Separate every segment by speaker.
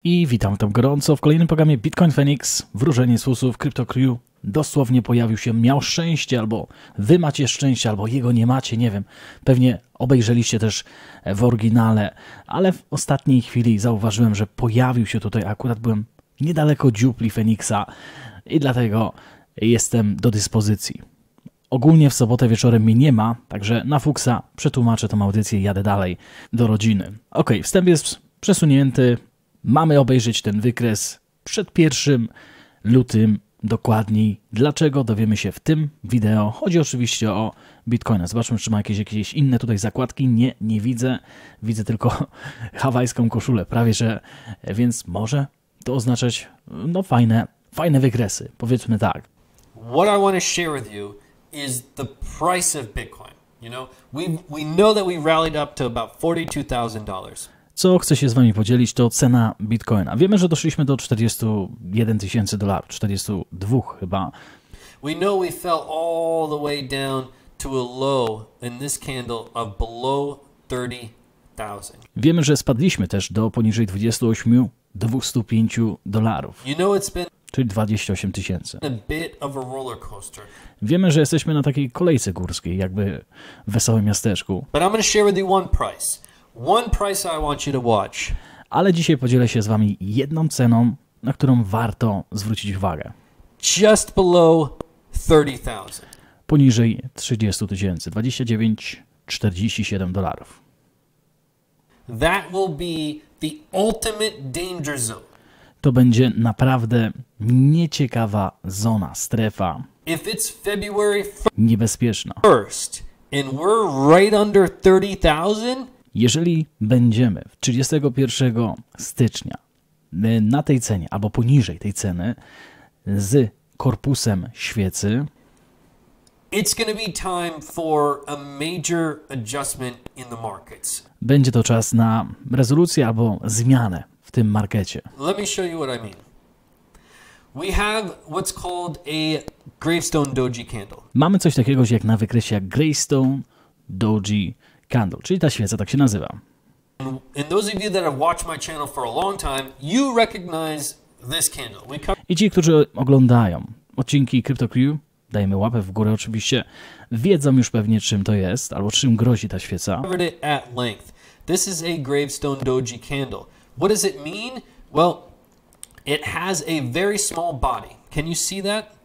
Speaker 1: I witam tam gorąco w kolejnym programie Bitcoin Feniks, wróżenie z fusów, Crypto Crew. Dosłownie pojawił się, miał szczęście, albo wy macie szczęście, albo jego nie macie, nie wiem. Pewnie obejrzeliście też w oryginale, ale w ostatniej chwili zauważyłem, że pojawił się tutaj, akurat byłem niedaleko dziupli Feniksa i dlatego jestem do dyspozycji. Ogólnie w sobotę wieczorem mnie nie ma, także na fuksa przetłumaczę tą audycję i jadę dalej do rodziny. Ok, wstęp jest przesunięty. Mamy obejrzeć ten wykres przed 1 lutym dokładniej. Dlaczego? Dowiemy się w tym wideo. Chodzi oczywiście o Bitcoina. Zobaczmy, czy ma jakieś inne tutaj zakładki. Nie widzę. Widzę tylko hawajską koszulę, prawie że, więc może to oznaczać no fajne wykresy. Powiedzmy tak.
Speaker 2: What I want to share with you is the price of Bitcoin. You know, we know that we rallied up to about $42,000.
Speaker 1: Co chcę się z wami podzielić, to cena Bitcoina. Wiemy, że doszliśmy do $41,000, 42 chyba.
Speaker 2: We know we fell all the way down to a low in this candle of below 30,000.
Speaker 1: Wiemy, że spadliśmy też do poniżej $28,205.
Speaker 2: You know it's been
Speaker 1: czyli 28 000.
Speaker 2: a bit of a roller coaster.
Speaker 1: Wiemy, że jesteśmy na takiej kolejce górskiej, jakby w wesołym miasteczku.
Speaker 2: But I'm going to share with you one price. One price I want you to watch.
Speaker 1: Ale dzisiaj podzielę się z wami jedną ceną, na którą warto zwrócić uwagę.
Speaker 2: Just below 30,000.
Speaker 1: Poniżej 30 000, $29,47.
Speaker 2: That will be the ultimate danger zone.
Speaker 1: To będzie naprawdę nieciekawa zona, strefa.
Speaker 2: If it's February
Speaker 1: Niebezpieczna.
Speaker 2: 1st and we're right under 30,000,
Speaker 1: jeżeli będziemy 31 stycznia na tej cenie, albo poniżej tej ceny, z korpusem świecy,
Speaker 2: it's going to be time for a major adjustment in the markets.
Speaker 1: będzie to czas na rezolucję albo zmianę w tym markecie.
Speaker 2: Let me show you what I mean. We have what's called a gravestone doji candle.
Speaker 1: Mamy coś takiego jak na wykresie jak gravestone doji candle, czyli ta świeca tak się nazywa.
Speaker 2: And those of you that have watched my channel for a long time, you recognize this candle.
Speaker 1: I ci, którzy oglądają odcinki Crypto Crew, dajmy łapę w górę oczywiście, wiedzą już pewnie czym to jest, albo czym grozi ta świeca.
Speaker 2: Covered it at length. This is a gravestone doji candle. What does it mean? Well, it has a very small body. Can you see that?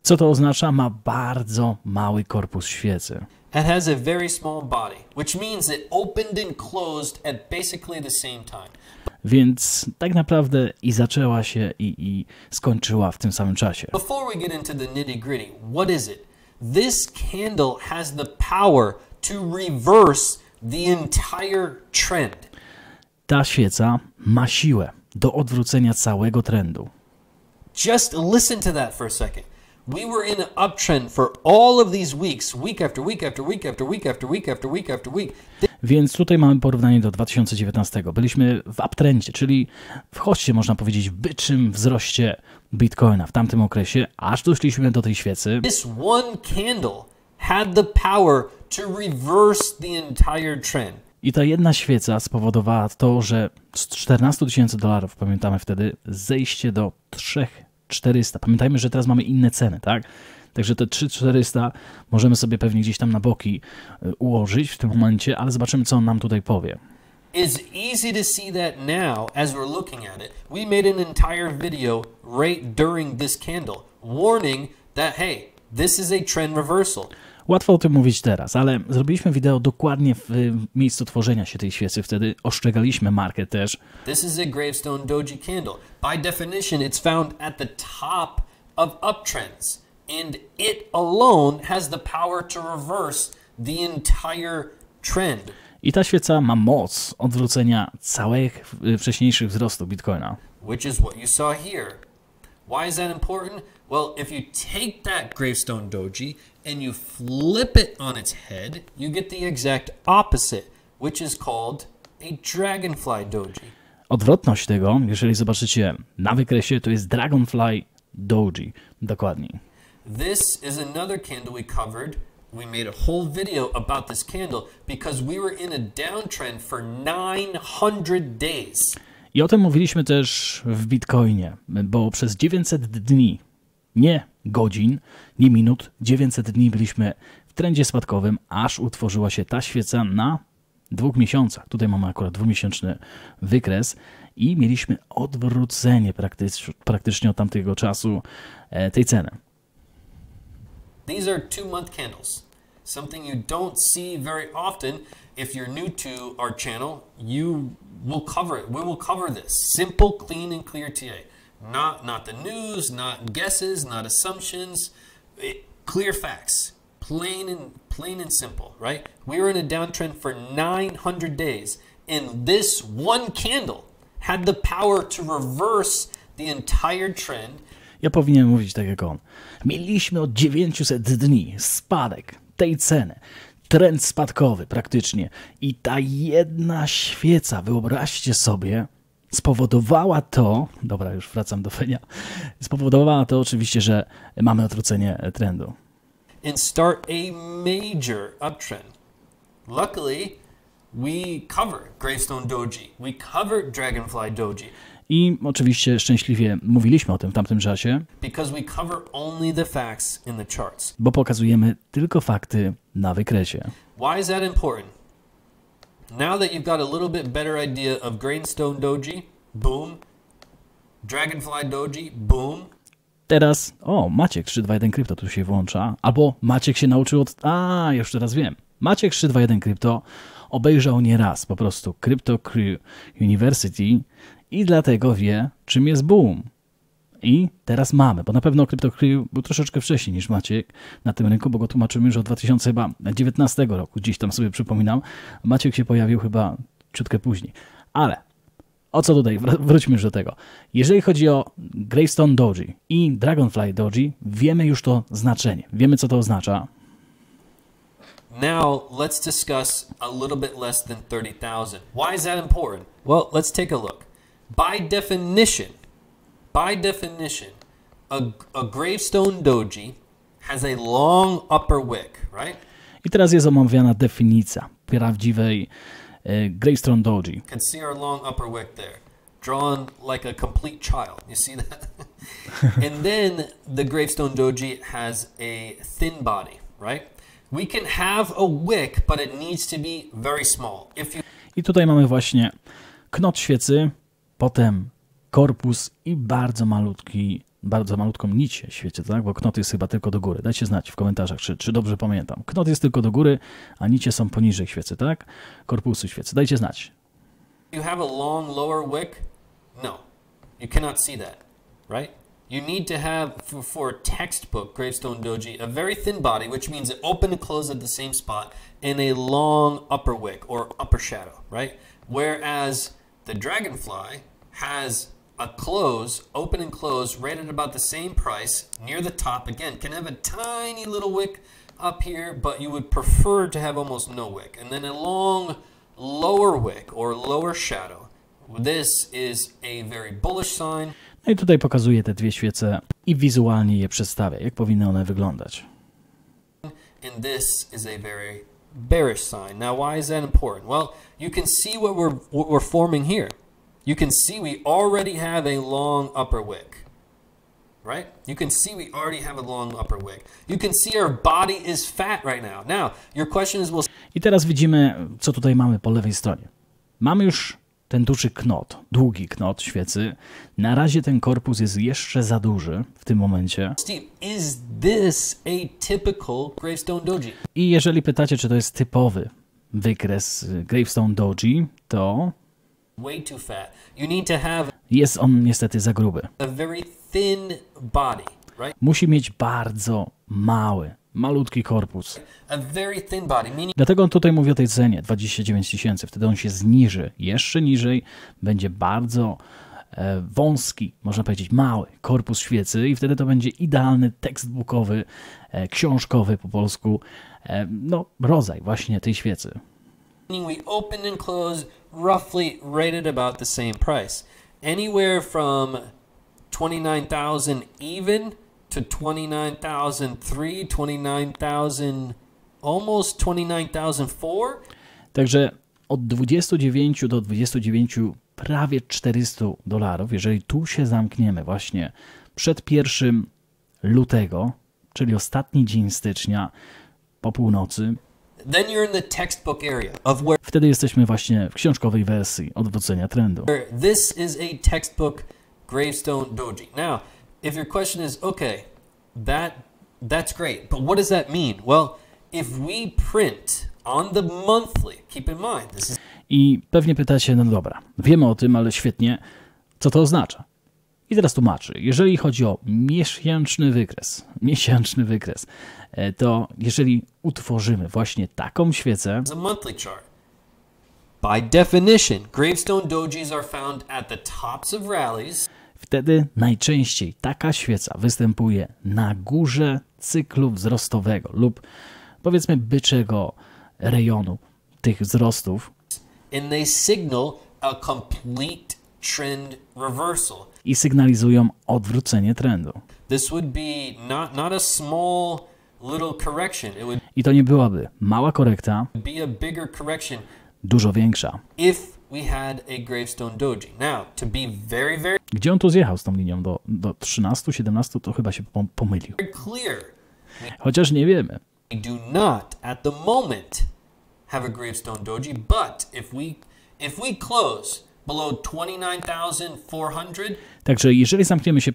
Speaker 1: Co to oznacza? Ma bardzo mały korpus świecy.
Speaker 2: It has a very small body, which means it opened and closed at basically the same time.
Speaker 1: Więc tak naprawdę i zaczęła się i skończyła w tym samym czasie.
Speaker 2: Before we get into the nitty-gritty, what is it? This candle has the power to reverse the entire trend.
Speaker 1: Ta świeca ma siłę do odwrócenia całego trendu.
Speaker 2: Just listen to that for a second. We were in an uptrend for all of these weeks, week after week after week after week after week after week after week.
Speaker 1: Więc tutaj mamy porównanie do 2019. Byliśmy w uptrendzie, czyli w hoście, można powiedzieć, w byczym wzroście Bitcoina w tamtym okresie, aż doszliśmy do tej świecy.
Speaker 2: This one candle had the power to reverse the entire trend.
Speaker 1: I ta jedna świeca spowodowała to, że z $14,000, pamiętamy wtedy, zejście do 3,400. Pamiętajmy, że teraz mamy inne ceny, tak? Także te 3,400 możemy sobie pewnie gdzieś tam na boki ułożyć w tym momencie, ale zobaczymy, co on nam tutaj powie.
Speaker 2: It's easy to see that now as we're looking at it. We made an entire video right during this candle, warning that, hey, this is a trend reversal.
Speaker 1: Łatwo o tym mówić teraz, ale zrobiliśmy wideo dokładnie w miejscu tworzenia się tej świecy. Wtedy ostrzegaliśmy markę też.
Speaker 2: This is a gravestone doji candle. By definition, it's found at the top of uptrends. And it alone has the power to reverse the entire trend.
Speaker 1: I ta świeca ma moc odwrócenia całych wcześniejszych wzrostów Bitcoina.
Speaker 2: Which is what you saw here. Why is that important? Well, if you take that gravestone doji and you flip it on its head, you get the exact opposite, which is called a dragonfly doji.
Speaker 1: Odwrotność tego, jeżeli zobaczycie na wykresie, to jest dragonfly doji, dokładniej.
Speaker 2: This is another candle we covered. We made a whole video about this candle because we were in a downtrend for 900 days.
Speaker 1: I o tym mówiliśmy też w Bitcoinie, bo przez 900 dni, nie godzin, nie minut, 900 dni byliśmy w trendzie spadkowym, aż utworzyła się ta świeca na 2 miesiącach. Tutaj mamy akurat 2-miesięczny wykres i mieliśmy odwrócenie praktycznie od tamtego czasu tej ceny.
Speaker 2: These are 2-month candles. Something you don't see very often. If you're new to our channel, you will cover it. We will cover this. Simple, clean, and clear TA. Not the news, not guesses, not assumptions. Clear facts. Plain and simple, right? We were in a downtrend for 900 days, and this one candle had the power to reverse the entire trend.
Speaker 1: Ja powinienem mówić tak jak on. Mieliśmy od 900 dni spadek tej ceny. Trend spadkowy praktycznie. I ta jedna świeca, wyobraźcie sobie, spowodowała to, dobra, już wracam do Fenia, spowodowała to oczywiście, że mamy odwrócenie trendu.
Speaker 2: And start a major uptrend. Luckily, we covered Gravestone Doji. We covered Dragonfly Doji.
Speaker 1: I oczywiście szczęśliwie mówiliśmy o tym w tamtym czasie,
Speaker 2: Because we cover only the facts in the charts.
Speaker 1: bo pokazujemy tylko fakty na wykresie.
Speaker 2: Why is that important? Now that you've got a little bit better idea of Gravestone Doji, boom. Dragonfly Doji, boom.
Speaker 1: Teraz, o, Maciek 321 Krypto tu się włącza, albo Maciek się nauczył od... już teraz wiem. Maciek 321 Krypto obejrzał nie raz po prostu Crypto Crew University i dlatego wie, czym jest boom. I teraz mamy, bo na pewno Crypto Crew był troszeczkę wcześniej niż Maciek na tym rynku, bo go tłumaczymy już od 2019 roku, gdzieś tam sobie przypominam. Maciek się pojawił chyba ciutkę później. Ale o co tutaj? Wróćmy już do tego. Jeżeli chodzi o Gravestone Doji i Dragonfly Doji, wiemy już to znaczenie. Wiemy, co to oznacza.
Speaker 2: Now, let's discuss a little bit less than 30,000. Why is that important? Well, let's take a look. By definition, a Gravestone Doji has a long upper wick, right?
Speaker 1: I teraz jest omawiana definicja prawdziwej Gravestone Doji.
Speaker 2: You can see our long upper wick there, drawn like a complete child. You see that? And then the Gravestone Doji has a thin body, right? We can have a wick, but it needs to be very small.
Speaker 1: I tutaj mamy właśnie knot świecy, potem korpus i bardzo malutką nić świeci, tak? Bo knot jest chyba tylko do góry. Dajcie znać w komentarzach, czy dobrze pamiętam. Knot jest tylko do góry, a nicie są poniżej świecy, tak? Korpusy świecy. Dajcie znać.
Speaker 2: You have a long lower wick? No, you cannot see that, right? You need to have, for a textbook Gravestone Doji, a very thin body, which means it open and close at the same spot, and a long upper wick or upper shadow, right? Whereas the Dragonfly has a close, open and close, right at about the same price, near the top. Again, can have a tiny little wick up here, but you would prefer to have almost no wick. And then a long lower wick or lower shadow. This is a very bullish sign.
Speaker 1: No i tutaj pokazuję te dwie świece i wizualnie je przedstawię, jak powinny one wyglądać.
Speaker 2: And this is a very bearish sign. Now, why is that important? Well, you can see what we're forming here. You can see we already have a long upper wick, right? You can see we already have a long upper wick. You can see our body is fat right now. Now, your question is, well...
Speaker 1: I teraz widzimy, co tutaj mamy po lewej stronie. Mamy już ten duży knot, długi knot świecy. Na razie ten korpus jest jeszcze za duży w tym momencie.
Speaker 2: Steve, is this a typical Gravestone Doji?
Speaker 1: I jeżeli pytacie, czy to jest typowy wykres Gravestone Doji, to
Speaker 2: way too fat. You need to have
Speaker 1: jest on niestety za gruby.
Speaker 2: a very thin body, right?
Speaker 1: Musi mieć bardzo malutki korpus.
Speaker 2: A very thin body, meaning
Speaker 1: Dlatego on tutaj mówi o tej cenie 29 000. Wtedy on się zniży jeszcze niżej. Będzie bardzo wąski, można powiedzieć mały korpus świecy i wtedy to będzie idealny textbookowy, książkowy po polsku, no rodzaj właśnie tej świecy.
Speaker 2: we open and close roughly right at about the same price. Anywhere from 29,000 even to 29,003, 29,000, almost 29,004.
Speaker 1: Także od 29 do 29 prawie $400. Jeżeli tu się zamkniemy właśnie przed 1 lutego, czyli ostatni dzień stycznia po północy,
Speaker 2: then you're in the textbook area of where
Speaker 1: wtedy jesteśmy właśnie w książkowej wersji odwrócenia trendu.
Speaker 2: this is a textbook gravestone doji. Now, if your question is, okay, that's great, but what does that mean? Well, if we print on the monthly, keep in mind, this is...
Speaker 1: I pewnie pytacie, no dobra, wiemy o tym, ale świetnie, co to oznacza? I teraz tłumaczę. Jeżeli chodzi o miesięczny wykres, to jeżeli utworzymy właśnie taką świecę,
Speaker 2: a monthly chart. By definition, gravestone dojis are found at the tops of rallies.
Speaker 1: wtedy najczęściej taka świeca występuje na górze cyklu wzrostowego lub powiedzmy byczego rejonu tych wzrostów.
Speaker 2: And they signal a complete trend reversal.
Speaker 1: I sygnalizują odwrócenie trendu.
Speaker 2: This would be not a small little correction. It would
Speaker 1: I to nie byłaby mała korekta,
Speaker 2: be a bigger correction
Speaker 1: dużo większa.
Speaker 2: if we had a gravestone doji. Now, to be very, very
Speaker 1: Gdzie on tu zjechał z tą linią? Do 13, 17 to chyba się pomylił.
Speaker 2: clear,
Speaker 1: Chociaż nie wiemy.
Speaker 2: we do not at the moment have a gravestone doji, but if we close below 29,400,
Speaker 1: Także jeżeli zamkniemy się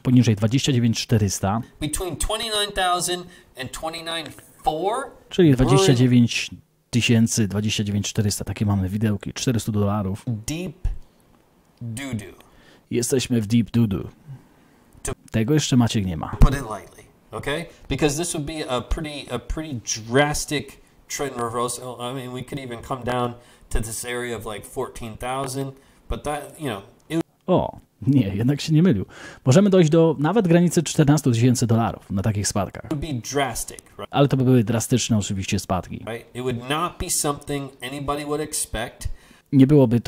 Speaker 1: poniżej 29,400,
Speaker 2: between 29,000 and 29,400,
Speaker 1: czyli 29 tysięcy, 29,400, takie mamy widełki, $400,
Speaker 2: deep doo-doo.
Speaker 1: jesteśmy w deep doo-doo. Tego jeszcze Maciek nie ma.
Speaker 2: Put it lightly, okay? Because this would be a pretty drastic trend reversal. I mean, we could even come down to this area of like 14,000, but that, it
Speaker 1: O, nie, jednak się nie mylił. Możemy dojść do nawet granicy $14,000 na takich spadkach.
Speaker 2: would be drastic, right?
Speaker 1: Ale to by były drastyczne oczywiście spadki.
Speaker 2: Right? It would not be something anybody would expect.
Speaker 1: Nie byłoby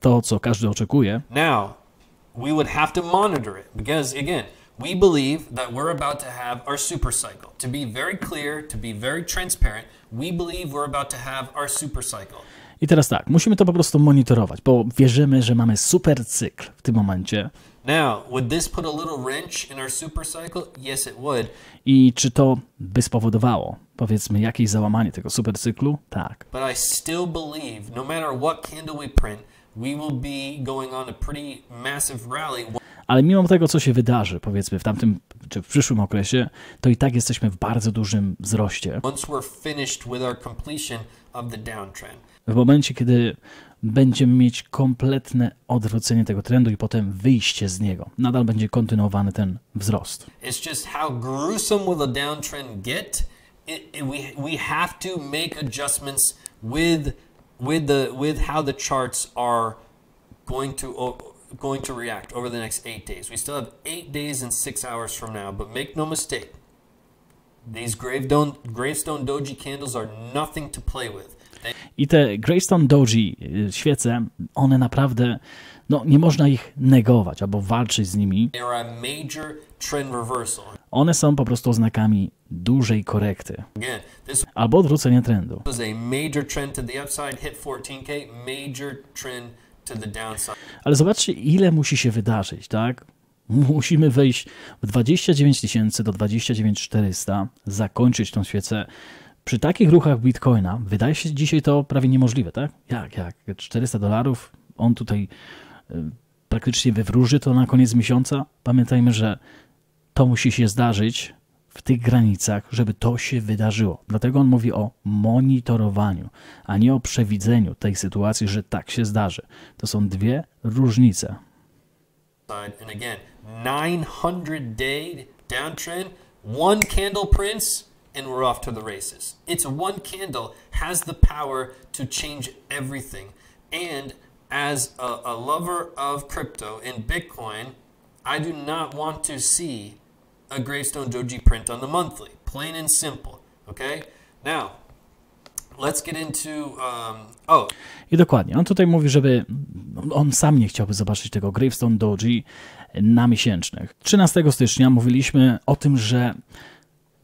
Speaker 1: to, co każdy oczekuje.
Speaker 2: Now, we would have to monitor it because, again, we believe that we're about to have our super cycle. To be very clear, to be very transparent, we believe we're about to have our super cycle.
Speaker 1: I teraz tak, musimy to po prostu monitorować, bo wierzymy, że mamy super cykl w tym momencie.
Speaker 2: Now, would this put a little wrench in our super cycle? Yes, it would.
Speaker 1: I czy to by spowodowało, powiedzmy, jakieś załamanie tego super cyklu? Tak.
Speaker 2: But I still believe no matter what candle we print, we will be going on a pretty massive rally.
Speaker 1: Ale mimo tego, co się wydarzy, powiedzmy, w tamtym czy w przyszłym okresie, to i tak jesteśmy w bardzo dużym wzroście.
Speaker 2: Once we're finished with our completion of the downtrend.
Speaker 1: W momencie, kiedy będziemy mieć kompletne odwrócenie tego trendu i potem wyjście z niego. Nadal będzie kontynuowany ten wzrost.
Speaker 2: It's just how gruesome will the downtrend get. We have to make adjustments with how the charts are going to react over the next 8 days. We still have 8 days and 6 hours from now, but make no mistake, these gravestone doji candles are nothing to play with.
Speaker 1: I te gravestone doji świece, one naprawdę, no nie można ich negować albo walczyć z nimi.
Speaker 2: They are a major trend reversal.
Speaker 1: One są po prostu oznakami dużej korekty
Speaker 2: Again, this
Speaker 1: albo odwrócenia trendu.
Speaker 2: was a major trend to the upside, hit 14K, major trend to the downside.
Speaker 1: Ale zobaczcie, ile musi się wydarzyć, tak? Musimy wejść w 29 000 do 29 400, zakończyć tą świecę. Przy takich ruchach Bitcoina wydaje się dzisiaj to prawie niemożliwe, tak? Jak? $400, on tutaj praktycznie wywróży to na koniec miesiąca. Pamiętajmy, że to musi się zdarzyć w tych granicach, żeby to się wydarzyło. Dlatego on mówi o monitorowaniu, a nie o przewidzeniu tej sytuacji, że tak się zdarzy. To są dwie różnice.
Speaker 2: And again, 900-day downtrend, one candle prints, and we're off to the races. It's one candle has the power to change everything. And as a lover of crypto and Bitcoin, I do not want to see a gravestone doji print on the monthly. Plain and simple. Okay? Now, let's get into...
Speaker 1: I dokładnie. On tutaj mówi, żeby on sam nie chciałby zobaczyć tego gravestone doji na miesięcznych. 13 stycznia mówiliśmy o tym, że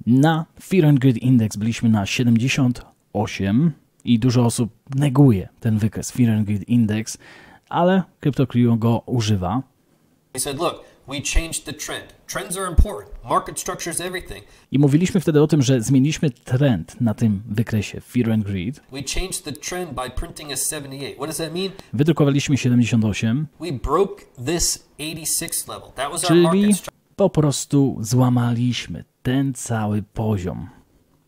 Speaker 1: na Fear and Greed Index byliśmy na 78 i dużo osób neguje ten wykres Fear and Greed Index, ale Crypto Crew go używa.
Speaker 2: We said, look, we changed the trend. Trends are important. Market structure is everything.
Speaker 1: I mówiliśmy wtedy o tym, że zmieniliśmy trend na tym wykresie Fear and Greed.
Speaker 2: We changed the trend by printing a 78. What does that mean?
Speaker 1: Wydrukowaliśmy 78.
Speaker 2: We broke this 86 level. That was our
Speaker 1: Czyli
Speaker 2: market
Speaker 1: po prostu złamaliśmy ten cały poziom.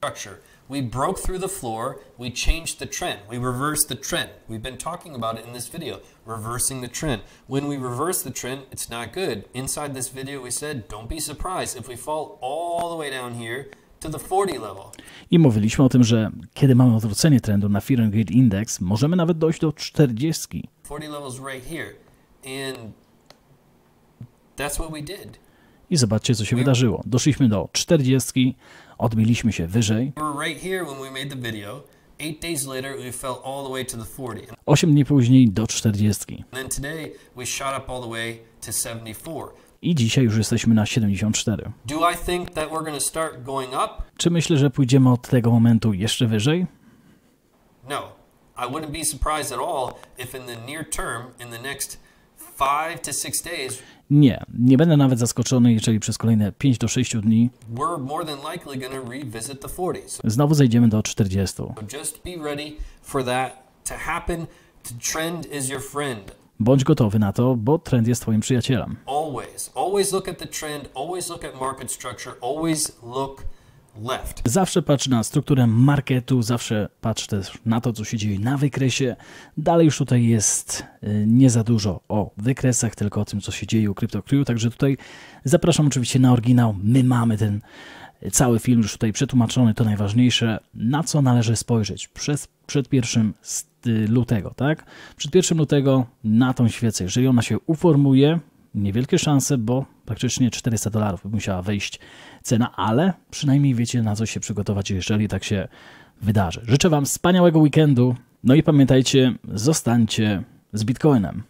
Speaker 2: structure. We broke through the floor. We changed the trend. We reversed the trend. We've been talking about it in this video, reversing the trend. When we reverse the trend, it's not good. Inside this video, we said, don't be surprised if we fall all the way down here to the 40 level.
Speaker 1: I mówiliśmy o tym, że kiedy mamy odwrócenie trendu na Fear and Greed Index, możemy nawet dojść do 40.
Speaker 2: 40 levels right here. And that's what we did.
Speaker 1: I zobaczcie, co się wydarzyło. Doszliśmy do 40, odbiliśmy się wyżej.
Speaker 2: We were right here when we made the video. 8 days later, we fell all the way to the 40.
Speaker 1: 8 dni później do 40.
Speaker 2: And then today, we shot up all the way to 74.
Speaker 1: I dzisiaj już jesteśmy na 74.
Speaker 2: Do I think that we're going to start going up?
Speaker 1: Czy myślę, że pójdziemy od tego momentu jeszcze wyżej?
Speaker 2: No. I wouldn't be surprised at all if in the near term, in the next 5 to 6 days,
Speaker 1: Nie będę nawet zaskoczony, jeżeli przez kolejne 5 do 6 dni
Speaker 2: we're more than likely going to revisit the 40s.
Speaker 1: znowu zejdziemy do 40.
Speaker 2: So just be ready for that to happen. The trend is your friend.
Speaker 1: Bądź gotowy na to, bo trend jest twoim przyjacielem.
Speaker 2: Always. Always look at the trend. Always look at market structure. Always look left.
Speaker 1: Zawsze patrz na strukturę marketu, zawsze patrz też na to, co się dzieje na wykresie. Dalej już tutaj jest nie za dużo o wykresach, tylko o tym, co się dzieje u Crypto Crew. Także tutaj zapraszam oczywiście na oryginał. My mamy ten cały film już tutaj przetłumaczony, to najważniejsze, na co należy spojrzeć przed 1 lutego, tak? Przed 1 lutego na tą świecę, jeżeli ona się uformuje, niewielkie szanse, bo praktycznie $400 by musiała wejść cena, ale przynajmniej wiecie, na co się przygotować, jeżeli tak się wydarzy. Życzę wam wspaniałego weekendu, no i pamiętajcie, zostańcie z Bitcoinem.